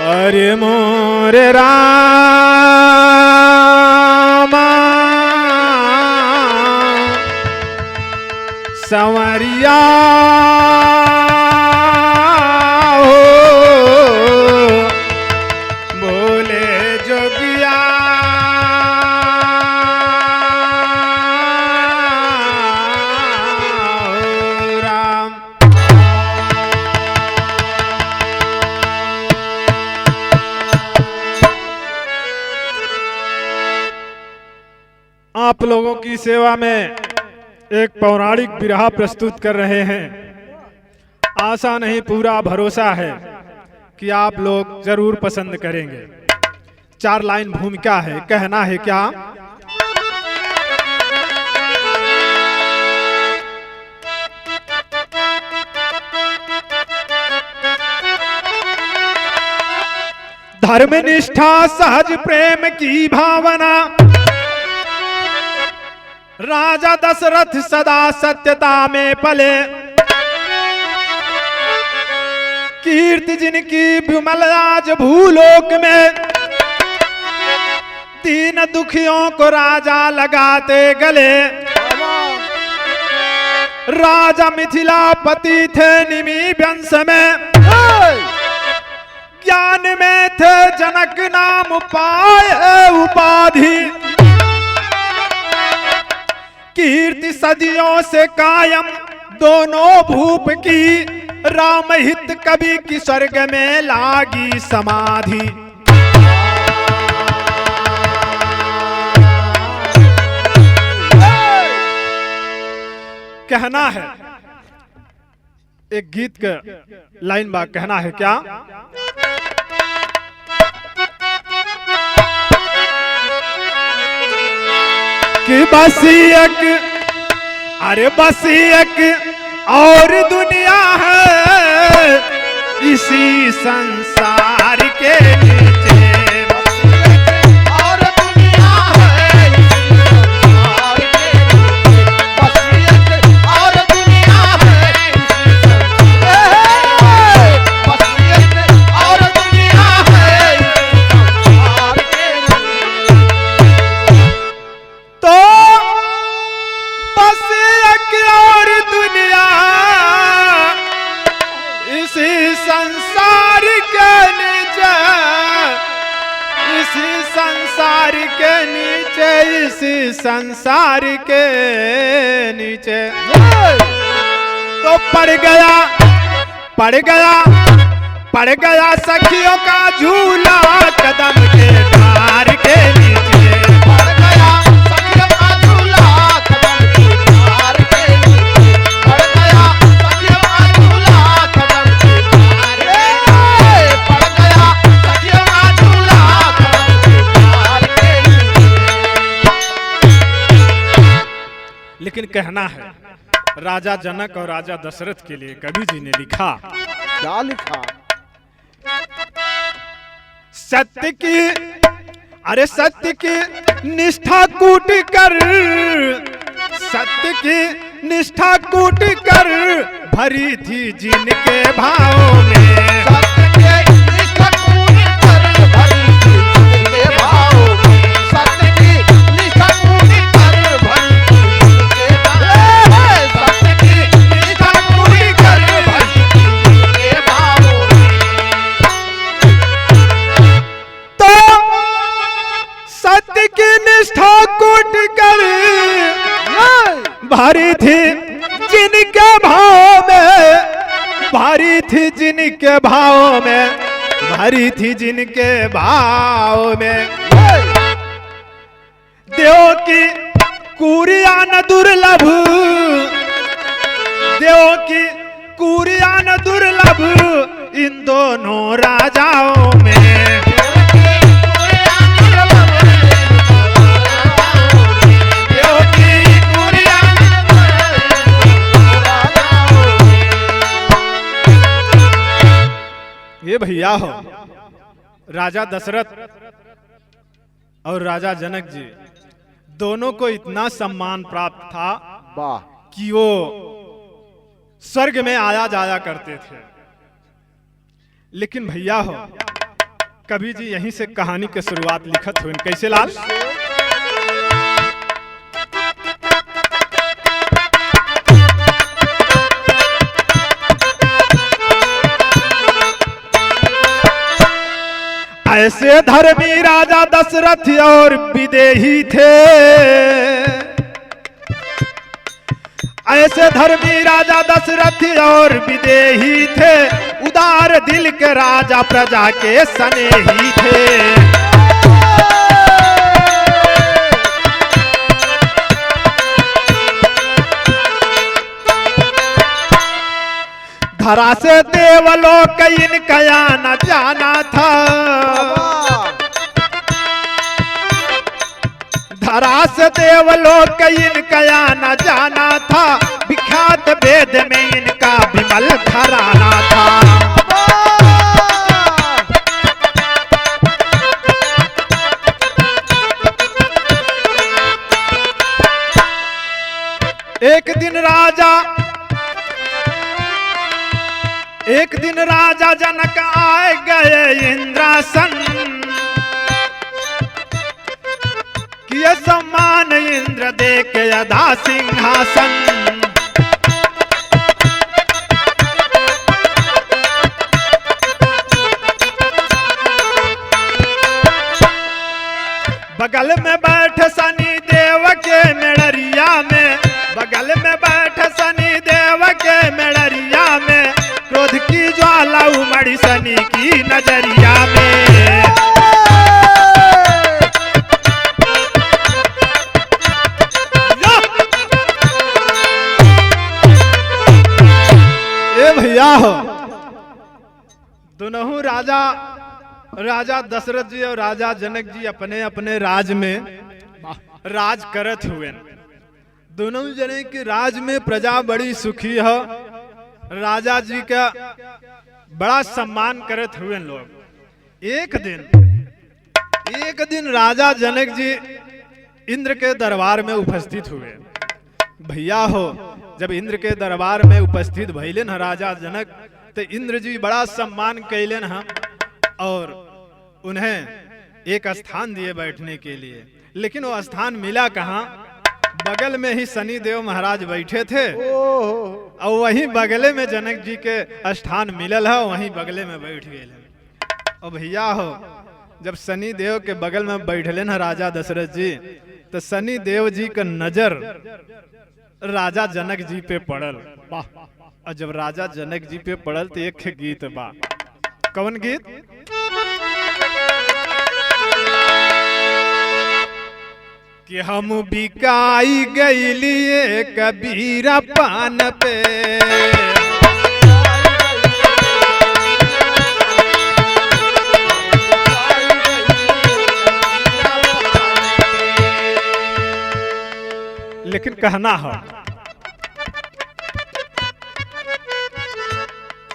अरे मोरे रामा संवरिया हो बोले जोगिया राम। आप लोगों की सेवा में एक पौराणिक बिरहा प्रस्तुत कर रहे हैं। आशा नहीं पूरा भरोसा है कि आप लोग जरूर पसंद करेंगे। 4 लाइन भूमिका है, कहना है क्या? धर्म निष्ठा सहज प्रेम की भावना, राजा दशरथ सदा सत्यता में पले। कीर्ति जिनकी विमल आज भूलोक में, दीन दुखियों को राजा लगाते गले। राजा मिथिलापति थे निमि वंश में, ज्ञान में थे जनक नाम पाए उपाधि। कीर्ति सदियों से कायम दोनों भूप की, राम हित कवि की स्वर्ग में लागी समाधि। कहना है एक गीत का लाइन बाग, कहना है क्या? कि बस एक, अरे बस एक और दुनिया है इसी संसार के नीचे। और दुनिया है बस एक और दुनिया है बस एक और दुनिया है तो बस एक और दुनिया इसी संसार के नीचे, इसी संसार के नीचे, इसी संसार के नीचे। तो पड़ गया सखियों का झूला कदम के धार के नीचे। पड़ गया सखियों का झूला कदम की धार के नीचे। पड़ गया सखियों का झूला कदम की धार के नीचे। पड़ गया सखियों का झूला कदम की धार के नीचे। लेकिन कहना है राजा जनक और राजा दशरथ के लिए कवि जी ने लिखा, क्या लिखा? सत्य की, अरे सत्य की निष्ठा कूट कर, सत्य की निष्ठा कूट कर भरी थी जिनके भाव में। सत्य के निष्ठा कूट कर भरी थी जिनके भाव में। सत्य की निष्ठा कूट कर भरी थी जिनके भाव में। सत्य की निष्ठा कूट कर भरी थी जिनके भाव में। तो सत्य की निष्ठा कूट कर भरी थी जिनके भाव में, भरी थी जिनके भाव में, भरी थी जिनके भाव में। देव की कुरिया न दुर्लभ, देव की कुरिया न दुर्लभ इन दोनों राजाओं में। ये भैया हो राजा दशरथ और राजा जनक जी दोनों को इतना सम्मान प्राप्त था वाह कि वो स्वर्ग में आया जाया करते थे। लेकिन भैया हो कवि जी यहीं से कहानी के शुरुआत लिखत हुए कैसे लाल। ऐसे धर्मी राजा दशरथ और विदेही थे, ऐसे धर्मी राजा दशरथ और विदेही थे, उदार दिल के राजा प्रजा के स्नेही थे। धरा से देवलोक इनका आना जाना था, धरा से देवलोक इनका आना जाना था, विख्यात वेद में इनका विमल घराना था। एक दिन राजा जनक आए गए इंद्रासन, किए सम्मान इंद्र दे के अधा सिंहासन। बगल में बैठ शनि देव के मेड़रिया में, बगल में बैठ शनि देव के मेड़रिया में, क्रोध की ज्वाला उमड़ी शनि की नजरिया में। ए भैया हो, दोनों राजा दशरथ जी और राजा जनक जी अपने अपने राज में राज करत हुए। दोनों जने के राज में प्रजा बड़ी सुखी है, राजा जी का बड़ा सम्मान करत हुए लोग। एक दिन राजा जनक जी इंद्र के दरबार में उपस्थित हुए। भैया हो, जब इंद्र के दरबार में उपस्थित भइलेन है राजा जनक, तो इंद्र जी बड़ा सम्मान कैलेन है और उन्हें एक स्थान दिए बैठने के लिए। लेकिन वो स्थान मिला कहाँ? बगल में ही शनि देव महाराज बैठे थे और वहीं बगले में जनक जी के स्थान मिलल है, वहीं बगले में बैठ गए। और भैया हो, जब शनि देव के बगल में बैठले न राजा दशरथ जी, तो शनि देव जी का नजर राजा जनक जी पे पड़ल। और जब राजा जनक जी पे पड़ल तो एक गीत बा। कौन गीत? कि हम बिकाई गईलिए कबीरा पान पे, लेकिन कहना हो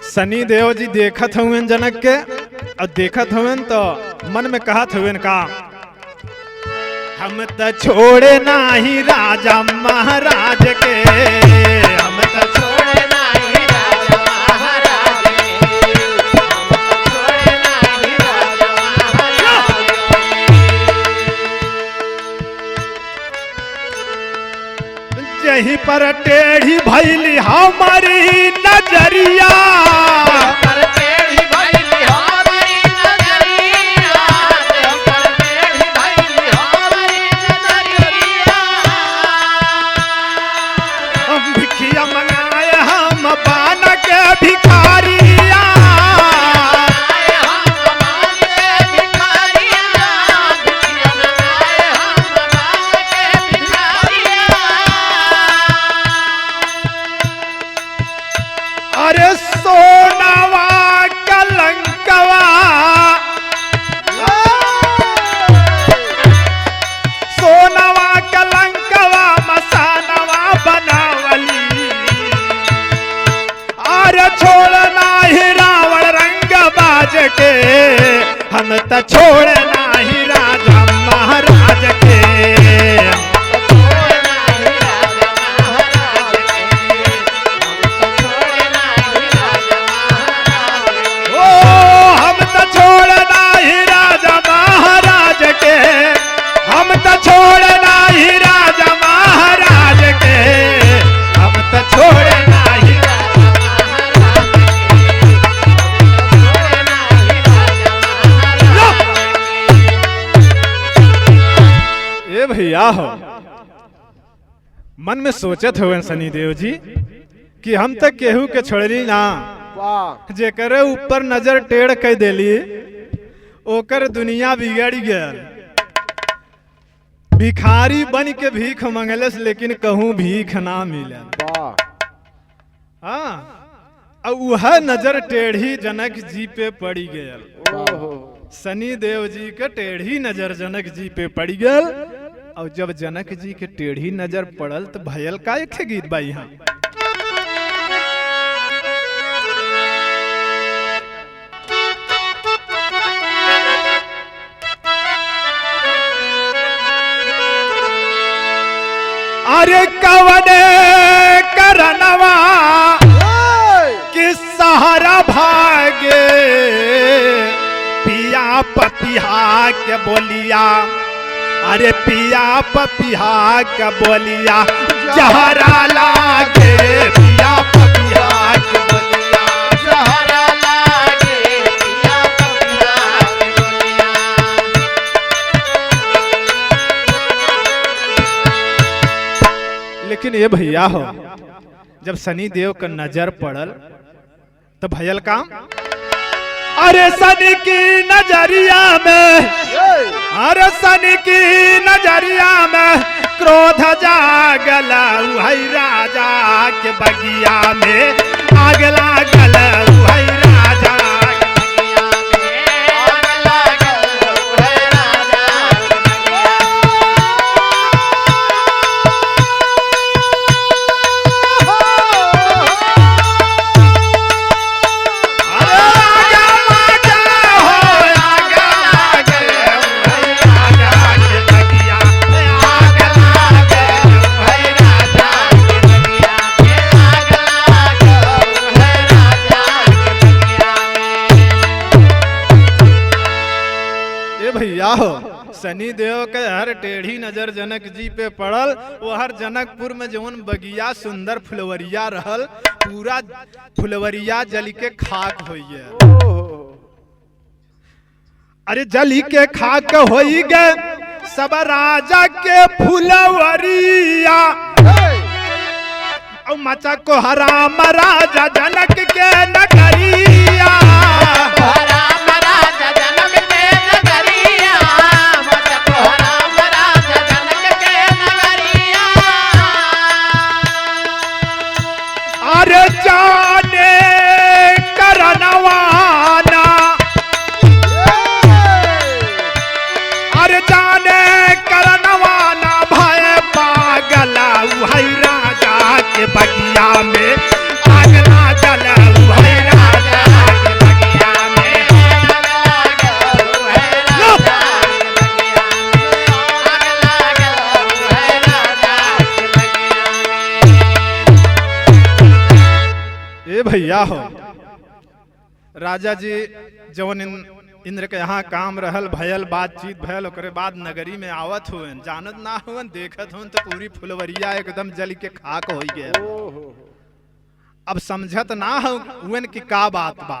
शनि देव जी देखत हुए जनक के, और देखत हुए तो मन में कहत हुए का, हम तो छोड़े नाही राजा महाराज के, हम तो छोड़े नाही राजा महाराज के, हम तो छोड़े नाही राजा महाराज के। यहीं पर टेढ़ी भैली हमारी नजरिया, हम तो छोड़ नाही राजा महाराज के, ओ हम तो छोड़ नाही भैया हो, मन में सोचत हो सनी देव जी कि हम तक केहू के छोड़ली ना, वाह जेकरे ऊपर नजर टेढ़ कर देली ओकर दुनिया बिगड़ गया। भिखारी बन के भीख मंगलस लेकिन कहूं भीख ना मिलल। वाह हाँ, अब वह नजर टेढ़ी जनक जी पे पड़ी गयल। ओहो सनी देव जी के टेढ़ी नजर जनक जी पे पड़ी गयल। और जब जनक जी के टेढ़ी नजर पड़ल तो भयल का एक गीत बा यहाँ। अरे कवने करनवा कि सहारा भागे पिया पपिहा के बोलिया, अरे पिया पपिहा के बोलिया जहरा लागे, पिया पपिहा के बोलिया जहरा लागे, पिया पपिहा के बोलिया। लेकिन ये भैया हो, जब सनी देव का नजर पड़ल तो भयल काम, अरे सनी की नजरिया में, अरे सनी की नजरिया में क्रोध जागल, वही राजा के बगिया में आग लागल, वही राजा के बगिया में आग लागल, वही राजा के बगिया। भैया हो, सनी देव के हर टेढ़ी नजर जनक जी पे पड़ल। वो हर जनकपुर में जवन बगिया सुंदर फुलवरिया रहल, पूरा फुलवरिया जल के खाक होइए। अरे जली के खाक होई गे सब राजा के फुलवरिया, और मचा को हराम राजा जनक के नगरिया। अरे जाने करनवाना, अरे जाने करनवाना भय पागल, वही राजा के बगिया में आग लागल, वही राजा के बगिया में आग लागल, वही राजा के बगिया में आग लागल, वही राजा के बगिया में। ए भैया हो, राजा जी जवन इंद्र के यहाँ काम रहल, भयल बातचीत भयल, ओकरे बाद नगरी में आवत हुए, जानत ना हुए, देखत हुए तो पूरी फुलवरिया एकदम जल के खाक हो गया। अब समझत ना हुए कि का बात बा,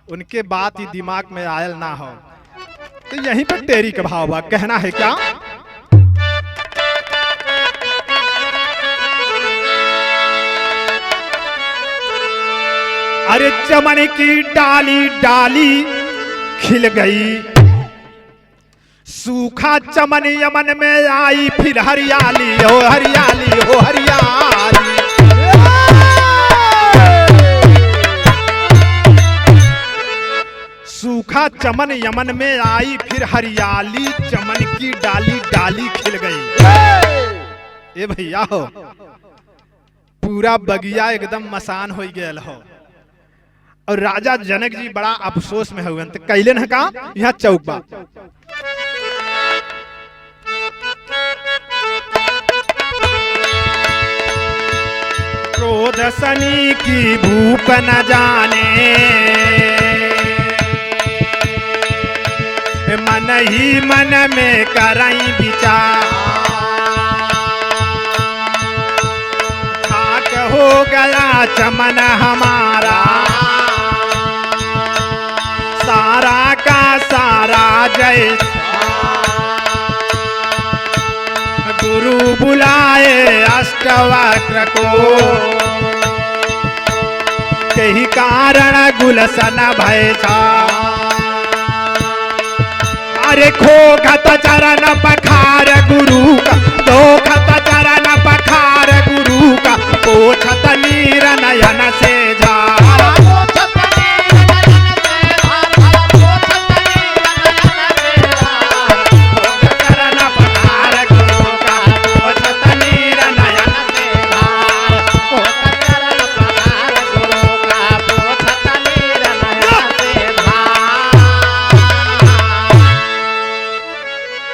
उनके बात ही दिमाग में आयल ना हो, तो यहीं पर टेरी का भाव बा। कहना है क्या, अरे चमन की डाली डाली खिल गई, सूखा चमन यमन में आई, फिर हरियाली हो हरियाली हो हरियाली। सूखा चमन यमन में आई, फिर हरियाली, चमन की डाली डाली खिल गई। ए भैया हो, पूरा बगिया एकदम मसान हो गया हो। और राजा जनक जी बड़ा अफसोस में हुए, तो कैलन है का यहाँ चौक बा। क्रोध सनी की भूख न जाने, मन ही मन में करई विचार, खाक हो गया चमन हमारा, सारा का सारा जय गुरु बुलाए अष्टवक्र को, यही कारण गुलशन भय छा। अरे खोखत चरण पखार गुरु का, खोखत चरण पखार गुरु का, पोछत नीर नयन से झार।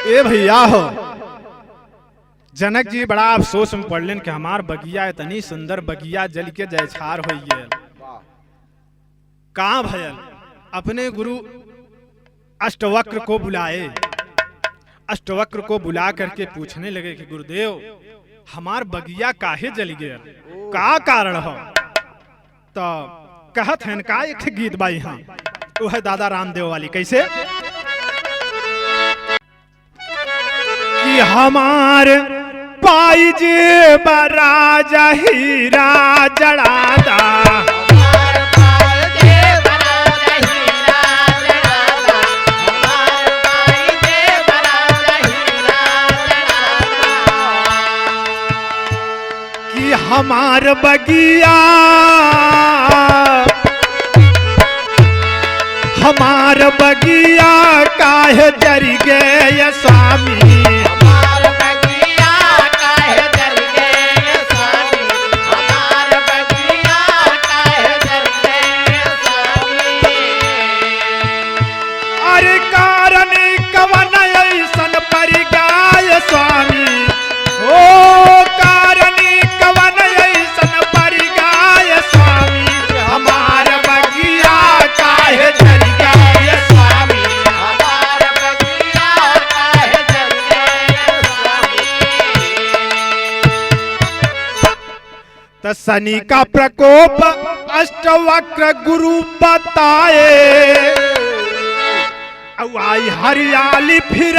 ए भैया हो, जनक जी बड़ा अफसोस में पड़लन कि हमार बगिया इतनी सुंदर बगिया जल के जयछार हो गए। कहाँ भयल? अपने गुरु अष्टवक्र को बुलाए। अष्टवक्र को बुला करके पूछने लगे कि गुरुदेव हमार बगिया काहे जल गया, का कारण हो? तो कहत हैं का एक गीत बाई हाँ, वो है दादा रामदेव वाली। कैसे कि हमार पाई जे बराजा हीरा जड़ादा, कि हमार बगिया, हमार बगिया काहे जरी गए स्वामी। शनि का प्रकोप अष्टवक्र गुरु बताए, अब आई हरियाली फिर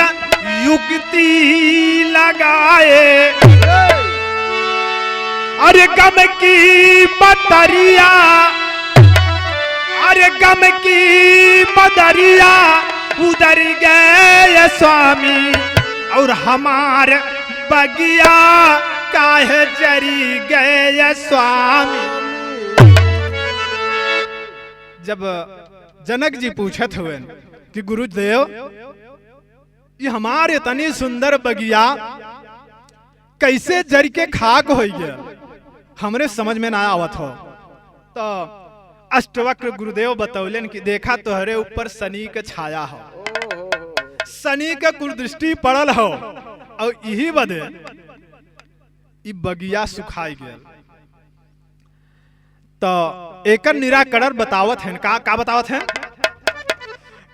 युक्ति लगाए। अरे गम की बदरिया, अरे गम की बदरिया उधर गए स्वामी, और हमार बगिया काहे जरी गए स्वामी। जब जनक जी पूछत हुए कि गुरुदेव ये हमारे इतनी सुंदर बगिया कैसे जर के खाक हो गया, हमरे समझ में ना आवत हो। तो अष्टवक्र गुरुदेव बतौलन कि देखा तोहरे ऊपर शनि के छाया हो, शनि के कुदृष्टि पड़ल हो, और यही बदे ई बगिया सुखाई गया। तो एकर निराकरण बतावत हैं। का बतावत हैं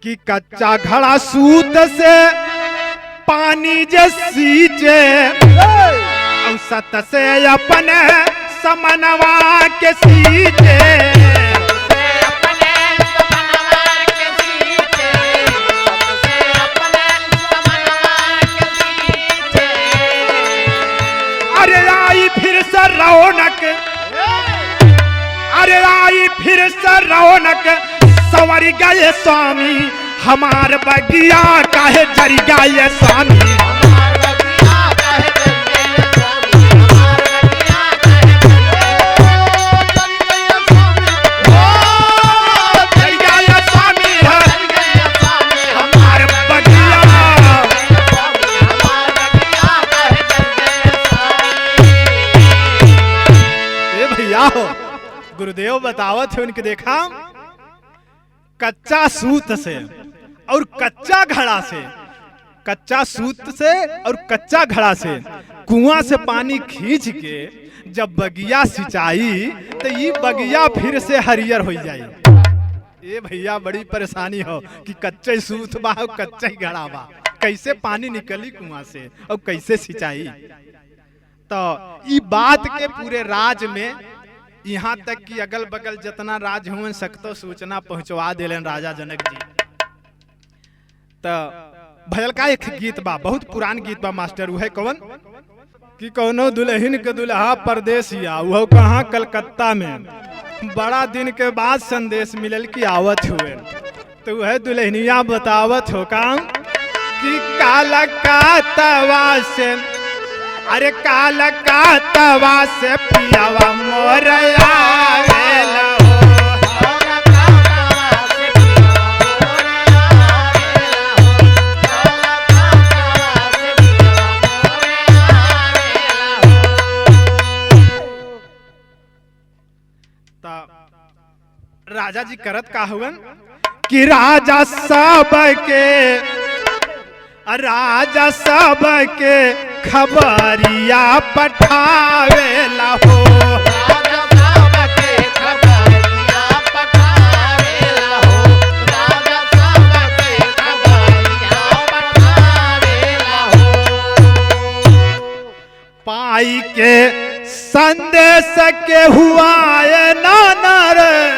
कि कच्चा घड़ा सूत से पानी जे सींचे, और सत से अपने समनवा के सींचे। अरे आई फिर से रौनक, अरे आई फिर से रौनक सवर गए स्वामी, हमार बगिया काहे जरी गए स्वामी। गुरुदेव बतावत है उनके देखा कच्चा सूत से और कच्चा घड़ा से, कच्चा सूत से और कच्चा घड़ा से कुआं से पानी खींच के जब बगिया सिंचाई तो ये बगिया फिर से हरियर हो जाए। ये भैया बड़ी परेशानी हो कि कच्चे सूत बा और कच्चा ही घड़ा बा, कैसे पानी निकली कुआं से और कैसे सिंचाई। तो ये बात के पूरे राज में यहाँ तक कि अगल बगल जितना राज हुए सकतो सूचना पहुंचवा दिलन राजा जनक जी। तो भयल का एक गीत बा, बहुत पुरान गीत बा मास्टर, वो है कौन कि कोनो दुल्हन के दुल्हा परदेसिया वो कहाँ कलकत्ता में बड़ा दिन के बाद संदेश मिलल कि आवत हुए, तो वह दुल्हनिया बतावत हो काम कि कलकत्ता से, अरे कलकत्ता से पियावा मोर आवेला हो। राजा जी करत का हुवन कि राजा सब के खबरिया पठावेला हो। पाई के संदेश के हुआ नरेश,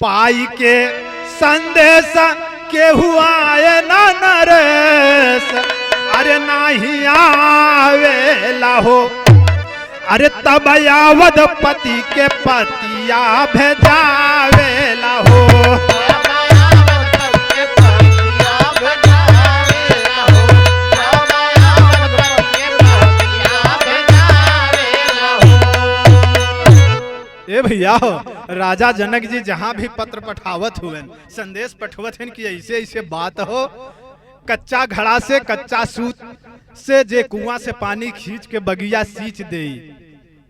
पाई के संदेश के हुआ नरेश, अरे नहीं आवेला हो। अरे तब अवधपति के पतिया भेजावेला हो। ए भैया हो, राजा जनक जी जहां भी पत्र पठावत हुए, संदेश पठवत हैं कि ऐसे ऐसे बात हो, कच्चा घड़ा से कच्चा सूत से जे कुआं से पानी खींच के बगिया सींच दे।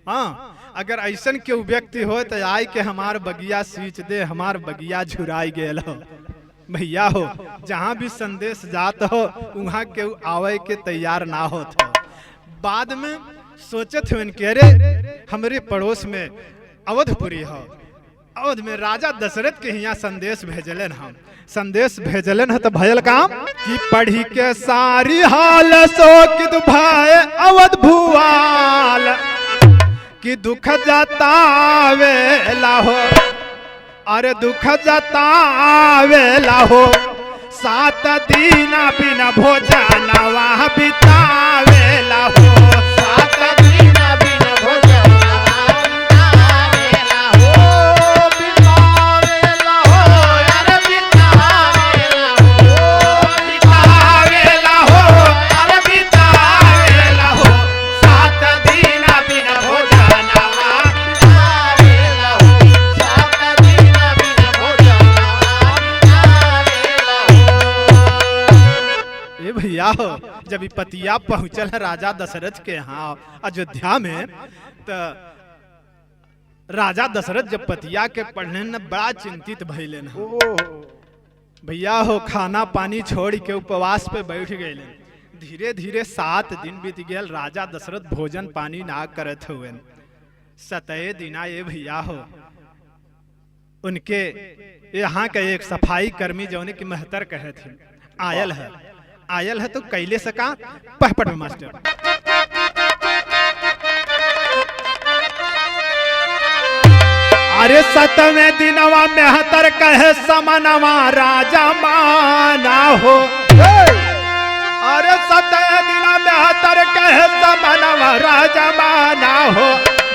हाँ, अगर ऐसन केहू व्यक्ति हो तो आय के हमार बगिया सींच दे, हमार बगिया झुराई गेल हो। भैया हो, जहां भी संदेश जात हो वहां केहू आवे के तैयार ना होत हो। बाद में सोचत हुए कि अरे हमारे पड़ोस में अवधपुरी हो, अवध में राजा दशरथ के यहाँ संदेश भेजलन, हम संदेश भेजलन है तो भयल काम कि पढ़ी के सारी हाल शोकित भाई अवध भुआल कि दुख जतावेला हो। अरे दुख जतावेला हो, 7 दिन बिना भोजनवा बितावेला हो। 7 दिन बिना भोजनवा बितावेला हो, बितावेला हो, अरे बितावेला हो, बितावेला हो, अरे बितावेला हो। 7 दिन बिना भोजनवा बितावेला हो, 7 दिन बिना भोजनवा बितावेला हो। ए भैया हो, जब पतिया पहुंचल है राजा दशरथ के यहाँ अयोध्या में, तो राजा दशरथ जब पतिया के पढ़ने न बड़ा चिंतित भइलन। भैया हो, खाना पानी छोड़ के उपवास पे बैठ गए। धीरे धीरे 7 दिन बीत गए, राजा दशरथ भोजन पानी ना करत हुए। 7 दिना ये भैया हो, उनके यहाँ का एक सफाई कर्मी जौने की महतर कहे थे आयल है तो कैले सका पहपट में मास्टर। अरे 7वें दिनवा महतर कहे समनवा राजा माना हो। अरे 7वें दिना महतर कहे समनवा राजा माना हो।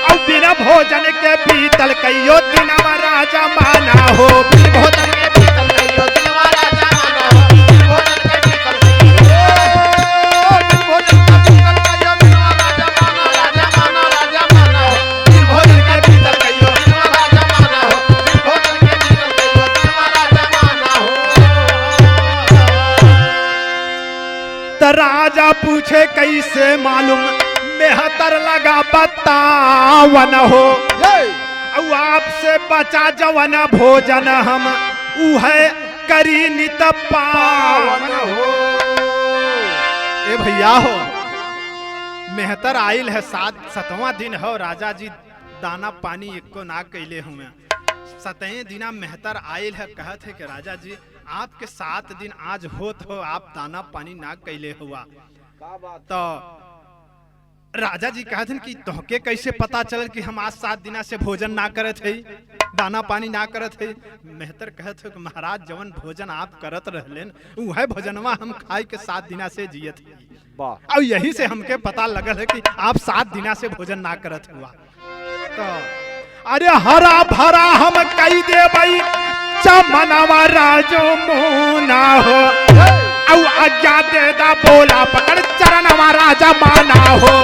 अब बिना भोजन के पीतल कहियो दिनवा राजा माना हो। बिन भोजन के पीतल कहियो दिनवा राजा माना हो। बिन भोजन के पीतल राजा पूछे कैसे मालूम मेहतर लगा बतावन हो। आपसे बचा जवन भोजन हम उहे करी नित पावन हो। ए भैया हो, मेहतर आइल है 7वां दिन हो, राजा जी दाना पानी एको ना कैले हुए। 7वें दिना मेहतर आइल है, कहत है कि राजा जी आपके 7 दिन आज होत हो, आप दाना पानी ना कैले हुआ। तो राजा जी कहते हैं कि तोहके कैसे पता चल कि हम आज 7 दिना से भोजन ना करत है। दाना पानी ना करत है। मेहतर कहत हो कि महाराज जवन भोजन आप करत रहलेन वह भोजनवा हम खाई के 7 दिना से जियत है। और यही से हमके पता लगल है कि आप 7 दिना से भोजन ना करत हुआ। तो अरे हरा भरा हम कई दे भाई चमनवा राजो मोना हो औ आज्ञा दे दा बोला पकड़ चरणवा राजा माना हो।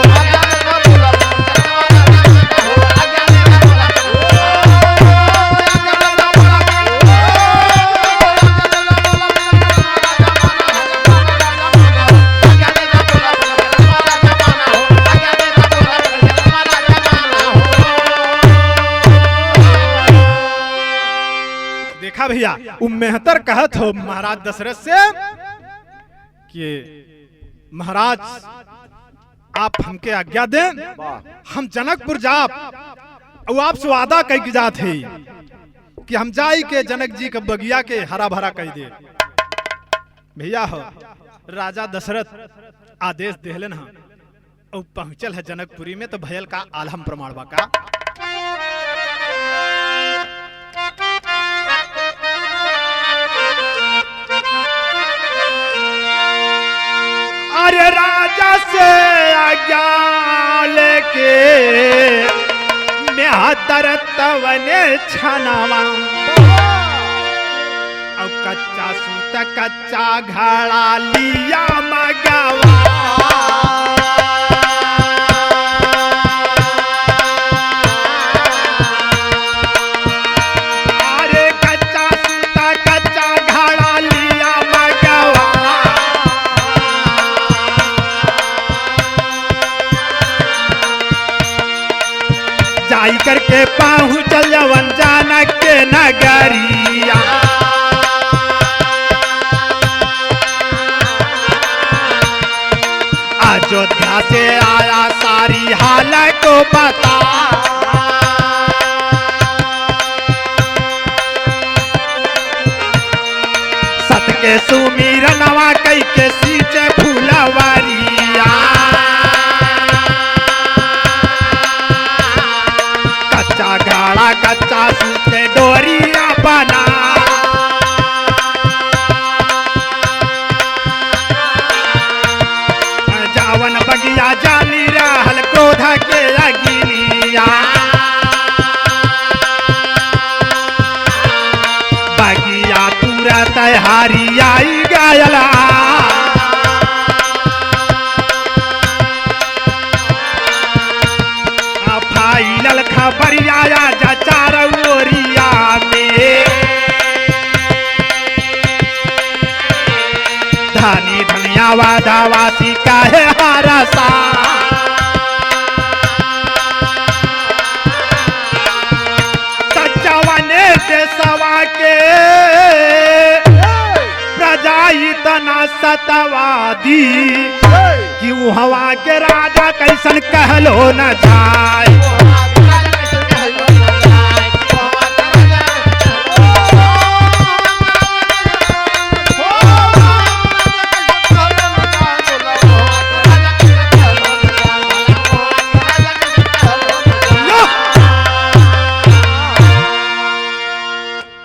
देखा भैया वो मेहतर कहत हो महाराज दशरथ से कि महाराज आप हमके आज्ञा दें हम जनकपुर जाप और आप से वादा कह जात है कि हम जाई के जनक जी के बगिया के हरा भरा कह दे। भैया हो राजा दशरथ आदेश देहलन है और पहुंचल है जनकपुरी में तो भयल का आलम प्रमाण का। अरे राजा से आज्ञा लेके मेहतर तवने छनवा और कच्चा सूत कच्चा घड़ा लिया मगवा। अरे कच्चा सूत कच्चा घड़ा लिया मगवा। जाई करके पहुंचल जवन जानक के नगरिया। अयोध्या से आया सारी हाल को बता। सत के सुमिरनवा कई के सींचे फूलवरिया। कच्चा घड़ा कच्चा सूते डोरिया बना। जावन बगिया जाली रहल क्रोध के अगिनिया। बगिया तुरंत हारी आई गयला। फाइनल खबरिया जा चारोरिया में। धनी धनिया वादावासी काहे हरसा। सच्चवने देशवा के प्रजा इतना सतवादी कि हवा के राजा कैसन कहलो न जाए।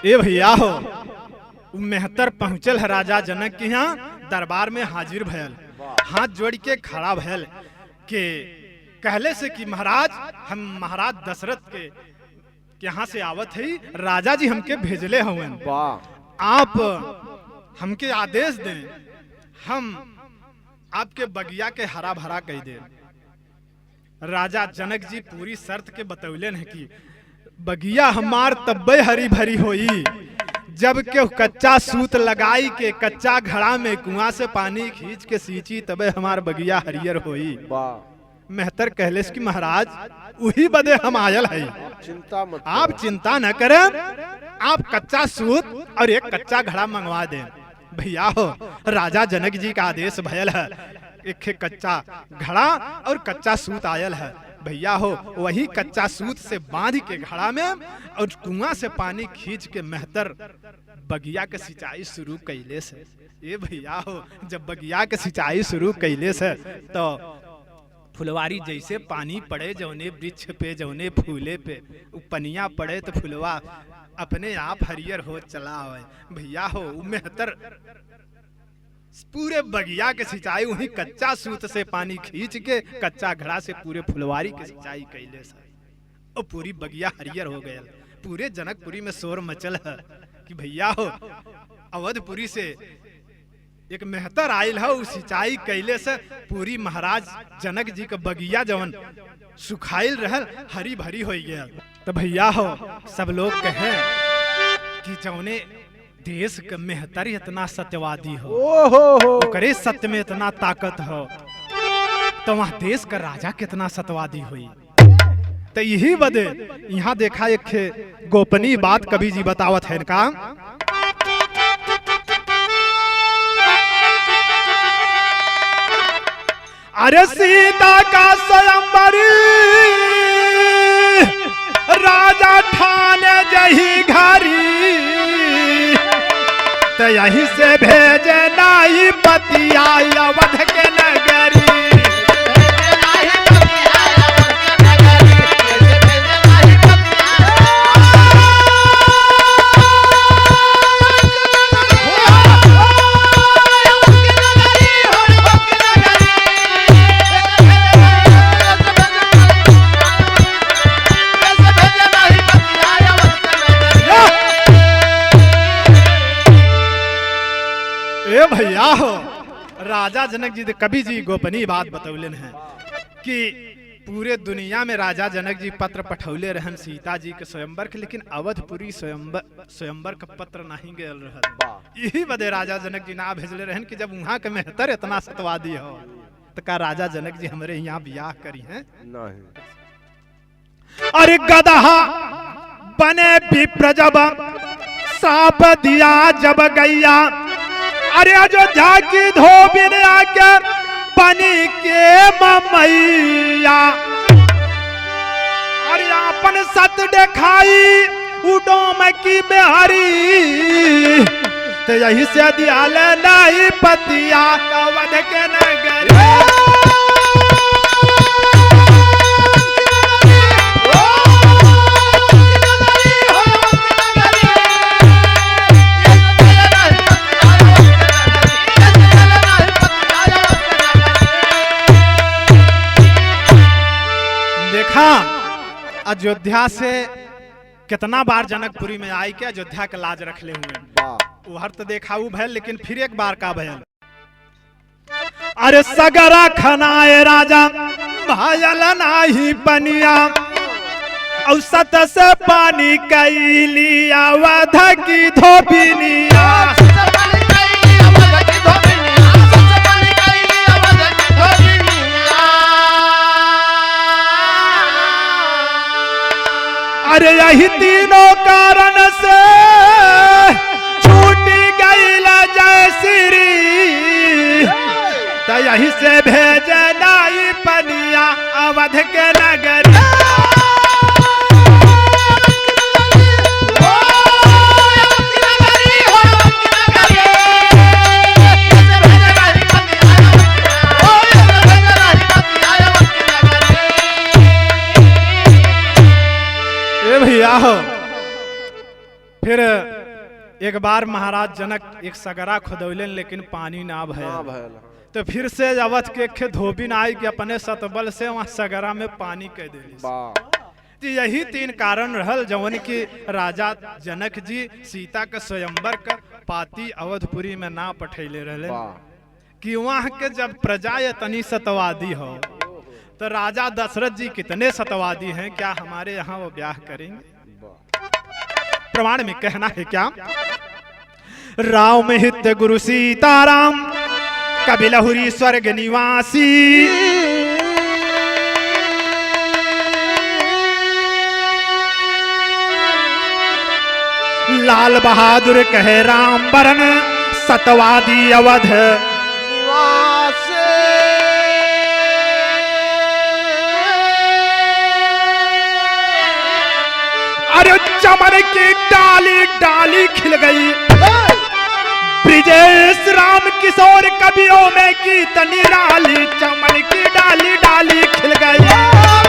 ए भैया हो मेहतर पहुंचल है राजा जनक के यहाँ दरबार में हाजिर भयल। हाथ जोड़ के खड़ा भयल के कहले से कि महाराज हम महाराज दशरथ के यहाँ से आवत है। राजा जी हमके भेजले हवन। आप हमके आदेश दें हम आपके बगिया के हरा भरा कह दे। राजा जनक जी पूरी शर्त के बतौलन है कि बगिया हमार तब्बे हरी भरी होई जब के कच्चा सूत लगाई के कच्चा घड़ा में कुआं से पानी खींच के सींची तबे हमार बगिया हरियर होई। मेहतर कहले कि महाराज वही बदे हम आयल है। आप चिंता न करें। आप कच्चा सूत और एक कच्चा घड़ा मंगवा दें। भैया हो राजा जनक जी का आदेश भयल है। एक कच्चा घड़ा और कच्चा सूत आयल है। भैया हो वही कच्चा सूत से बांध के घड़ा में और कुआं से पानी खींच के मेहतर बगिया के सिंचाई शुरू कैले से। ये भैया हो जब बगिया के सिंचाई शुरू कैले से तो फुलवारी जैसे पानी पड़े जौने वृक्ष पे जौने फूले पे पनिया पड़े तो फुलवा अपने आप हरियर हो चला आवे। भैया हो मेहतर पूरे बगिया के सिंचाई वही कच्चा सूत से पानी खींच के कच्चा घड़ा से पूरे फुलवारी के सिंचाई कैले से और पूरी बगिया हरियर हो गया। पूरे जनकपुरी में शोर मचल है कि भैया हो अवधपुरी से एक मेहतर आयल है सिंचाई कैले से पूरी महाराज जनक जी के बगिया जवन सुखाइल रहल हरी भरी हो गया। तो भैया हो सब लोग कहे कि जौने देश के मेहतर इतना सत्यवादी हो करे सत्य में इतना ताकत हो तो वहां देश का राजा कितना सत्यवादी हुई। तो यही बदे यहाँ देखा एक गोपनीय बात कवि जी बतावत है इनका। अरे सीता का स्वयंवर राजा ठाने जही घरी तो यहीं से भेजे नाई पतिया अवध के नगरी। भैया हो राजा जनक जी कवि जी गोपनीय बात बतौलन है कि पूरे दुनिया में राजा जनक जी पत्र पठौले रहन सीता जी के स्वयंवर के, लेकिन अवधपुरी स्वयंवर का पत्र नहीं गए रहन। यही बदे राजा जनक जी ना भेजले रहन कि जब वहां के मेहतर इतना सतवादी हो तो का राजा जनक जी हमारे यहाँ ब्याह करी हैं नहीं। अरे गदहा बने विप्र जब साप दिया जब गैया अरे अयोध्या की धोबिन आके बनी के ममैया अरे अपन सत दिखाई उडोम की बेहरी तो यही से दियाल नहीं पतिया अवध के नगरी। अयोध्या से कितना बार जनकपुरी में आई के अयोध्या के लाज रख ले हुए उहर तो देखा भैल, लेकिन फिर एक बार का भैल। अरे सगरा खनाए राजा भायल नाही बनिया और सत से पानी कैली अवध की धोबिनिया। अरे यही तीनों कारण से छूटी गई जय श्री तो यही से भेजे नाई पनिया अवध के नगरी। भैया हो फिर एक बार महाराज जनक एक सगरा खुदौलन लेकिन पानी ना भयल तो फिर से अवध के एक धोबिन आई कि अपने सतबल से वहां सगरा में पानी कह दे। यही तीन कारण रहल जवन की राजा जनक जी सीता के स्वयंवर का पाती अवधपुरी में ना पठैले रहले कि वहां के जब प्रजा इतनी सतवादी हो तो राजा दशरथ जी कितने सतवादी हैं, क्या हमारे यहाँ वो ब्याह करेंगे। प्रमाण में कहना है क्या, राम हित गुरु सीताराम कबि लहुरी स्वर्ग निवासी लाल बहादुर कहे राम बरन सतवादी अवध निवास। अरे चमन की डाली डाली खिल गई ब्रिजे इस राम किशोर कवियों में गीत निराली, चमन की डाली डाली खिल गई।